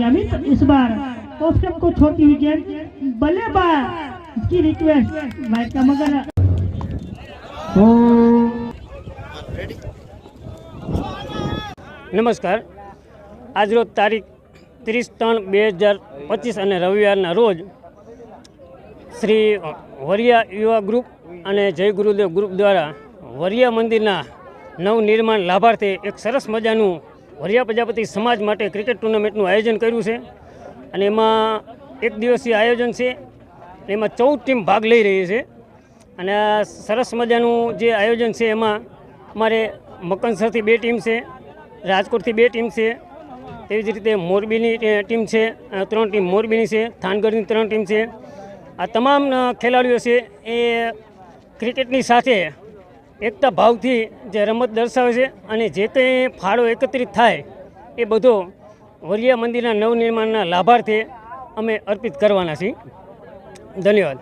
हमारी अमित इस बार ऑप्शन को छोटी विकेट बल्लेबाज की रिक्वेस्ट वाइड का मगर नमस्कार। आज रोज तारीख 30/3/2025 અને રવિવારના રોજ શ્રી વરિયા યુવા ગ્રુપ અને જય ગુરુદેવ ગ્રુપ દ્વારા વરિયા મંદિરના નવનિર્માણ લાભાર્થે એક સરસ મજાનું વરિયા પ્રજાપતિ સમાજ માટે ક્રિકેટ ટુર્નામેન્ટનું આયોજન કર્યું છે અને એમાં એક દિવસીય આયોજન છે। એમાં 14 ટીમ ભાગ લઈ રહી છે અને આ સરસ મજાનું જે આયોજન છે એમાં અમારે મકનસરથી 2 ટીમ છે, રાજકોટથી 2 ટીમ છે, તેવી જ રીતે મોરબીની ટીમ છે, 3 ટીમ મોરબીની છે, થાનગઢની 3 ટીમ છે। આ તમામ ખેલાડીઓ છે એ ક્રિકેટની સાથે એકતા ભાવથી જે રમત દર્શાવે છે અને જે કંઈ ફાળો એકત્રિત થાય એ બધો વરિયા મંદિરના નવનિર્માણના લાભાર્થે અમે અર્પિત કરવાના છીએ। ધન્યવાદ।